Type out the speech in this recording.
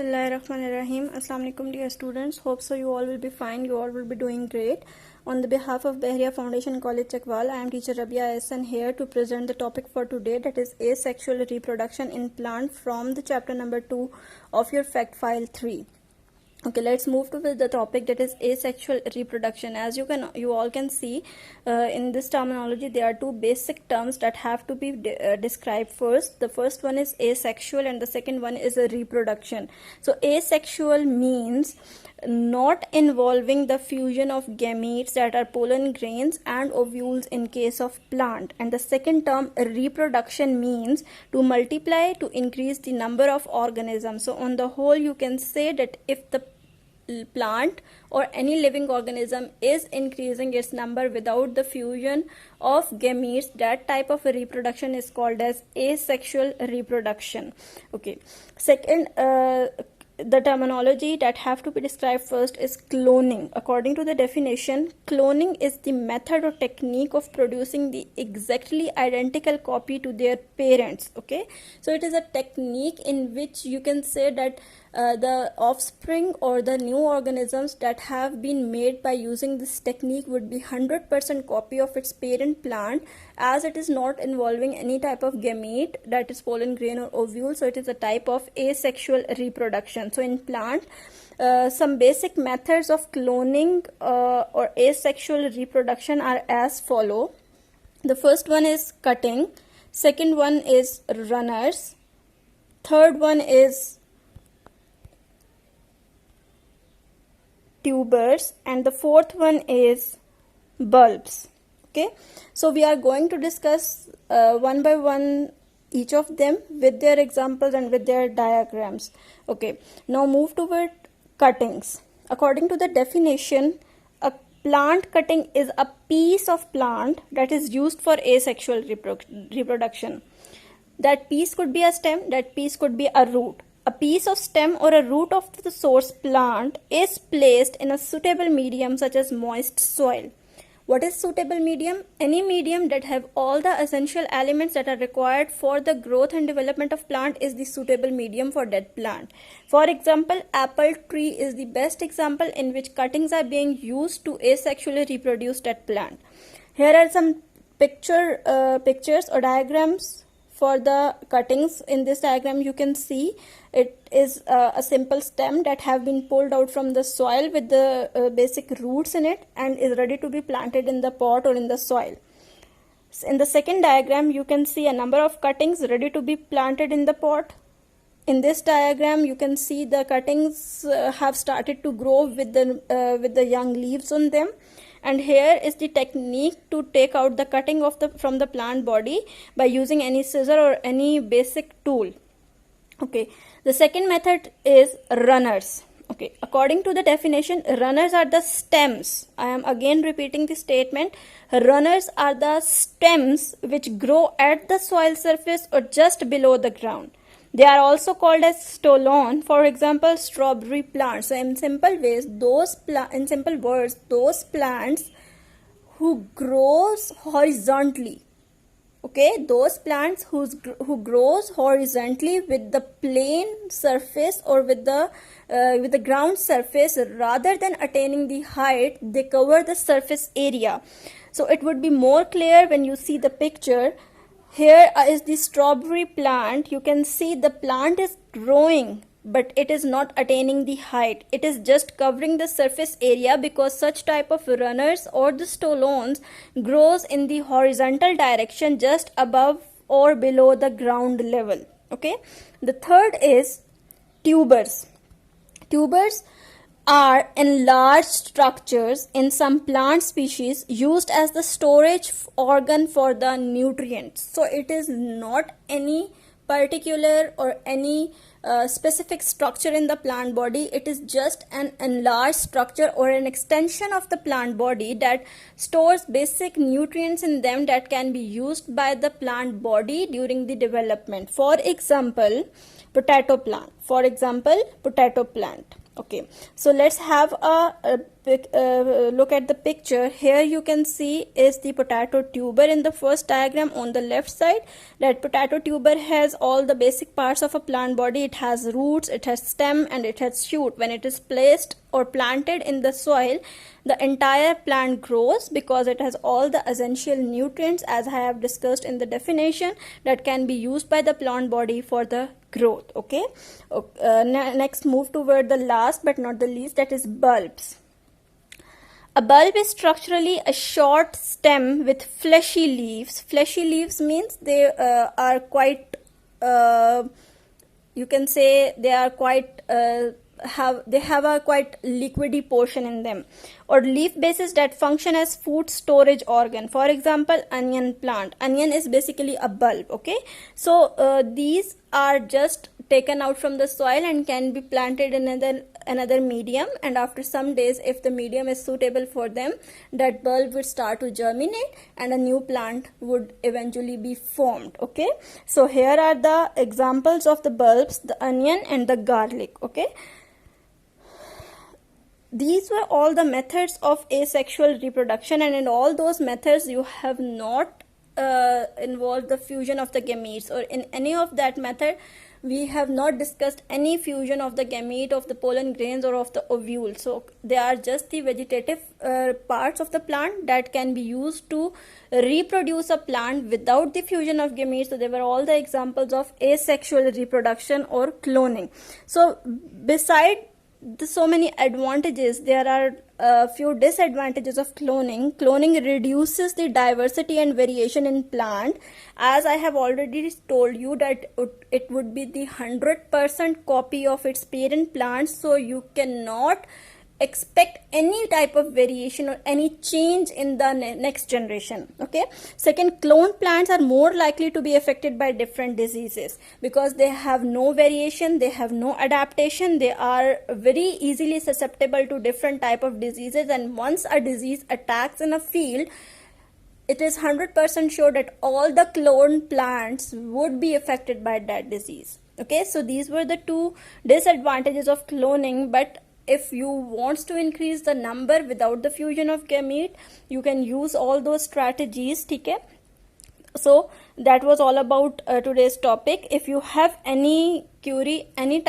Bismillahirrahmanirrahim. Assalamu alaikum dear students. Hope so you all will be fine. You all will be doing great. On the behalf of Behriya Foundation College Chakwal, I am teacher Rabia Ahsan here to present the topic for today, that is asexual reproduction in plant, from the chapter number 2 of your fact file 3. Okay, let's move to the topic, that is asexual reproduction. As you all can see in this terminology, there are two basic terms that have to be described first. The first one is asexual and the second one is a reproduction. So asexual means not involving the fusion of gametes, that are pollen grains and ovules in case of plant. And the second term, reproduction, means to multiply, to increase the number of organisms. So on the whole, you can say that if the plant or any living organism is increasing its number without the fusion of gametes, that type of a reproduction is called as asexual reproduction. Okay, second, the terminology that have to be described first is cloning. According to the definition, cloning is the method or technique of producing the exactly identical copy to their parents. Okay, so it is a technique in which you can say that the offspring or the new organisms that have been made by using this technique would be 100% copy of its parent plant, as it is not involving any type of gamete, that is pollen grain or ovule. So it is a type of asexual reproduction. So in plant, some basic methods of cloning or asexual reproduction are as follow. The first one is cutting, second one is runners, third one is tubers, and the fourth one is bulbs. Okay, so we are going to discuss one by one each of them with their examples and with their diagrams. Okay, now move toward cuttings. According to the definition, a plant cutting is a piece of plant that is used for asexual reproduction. That piece could be a stem, that piece could be a root. A piece of stem or a root of the source plant is placed in a suitable medium such as moist soil. What is suitable medium? Any medium that have all the essential elements that are required for the growth and development of plant is the suitable medium for that plant. For example, apple tree is the best example in which cuttings are being used to asexually reproduce that plant. Here are some pictures or diagrams for the cuttings. In this diagram, you can see it is a simple stem that have been pulled out from the soil with the basic roots in it and is ready to be planted in the pot or in the soil. In the second diagram, you can see a number of cuttings ready to be planted in the pot. In this diagram, you can see the cuttings have started to grow with the young leaves on them. And here is the technique to take out the cutting of from the plant body by using any scissor or any basic tool. Okay, the second method is runners. Okay, according to the definition, runners are the stems. I am again repeating the statement. Runners are the stems which grow at the soil surface or just below the ground. They are also called as stolon. For example, strawberry plants. So in simple words, those plants who grows horizontally. Okay, those plants who grows horizontally with the plane surface or with the ground surface, rather than attaining the height, they cover the surface area. So it would be more clear when you see the picture. Here is the strawberry plant. You can see the plant is growing, but it is not attaining the height. It is just covering the surface area because such type of runners or the stolons grows in the horizontal direction just above or below the ground level. Okay. The third is tubers. Tubers are enlarged structures in some plant species used as the storage organ for the nutrients. So it is not any particular or any specific structure in the plant body. It is just an enlarged structure or an extension of the plant body that stores basic nutrients in them that can be used by the plant body during the development. For example, potato plant. Okay, so let's have a look at the picture, here you can see is the potato tuber in the first diagram on the left side. That potato tuber has all the basic parts of a plant body. It has roots, it has stem, and it has shoot. When it is placed or planted in the soil, the entire plant grows because it has all the essential nutrients, as I have discussed in the definition, that can be used by the plant body for the growth. Okay, next move toward the last but not the least, that is bulbs. A bulb is structurally a short stem with fleshy leaves. Fleshy leaves means they are quite, you can say they are quite have a quite liquidy portion in them, or leaf bases that function as food storage organ. For example, onion plant. Onion is basically a bulb. Okay, so these are just taken out from the soil and can be planted in another medium, and after some days, if the medium is suitable for them, that bulb would start to germinate and a new plant would eventually be formed. Okay, so here are the examples of the bulbs, the onion and the garlic. Okay, these were all the methods of asexual reproduction, and in all those methods you have not involved the fusion of the gametes, or in any of that method we have not discussed any fusion of the gamete, of the pollen grains, or of the ovule. So they are just the vegetative parts of the plant that can be used to reproduce a plant without the fusion of gametes. So they were all the examples of asexual reproduction or cloning. So beside so many advantages, there are a few disadvantages of cloning. Cloning reduces the diversity and variation in plant, as I have already told you that it would be the 100% copy of its parent plant, so you cannot expect any type of variation or any change in the next generation. Okay, second, clone plants are more likely to be affected by different diseases because they have no variation, they have no adaptation, they are very easily susceptible to different type of diseases, and once a disease attacks in a field, it is 100% sure that all the clone plants would be affected by that disease. Okay, so these were the two disadvantages of cloning, but if you want to increase the number without the fusion of gamete, you can use all those strategies. Okay, so that was all about today's topic. If you have any query, any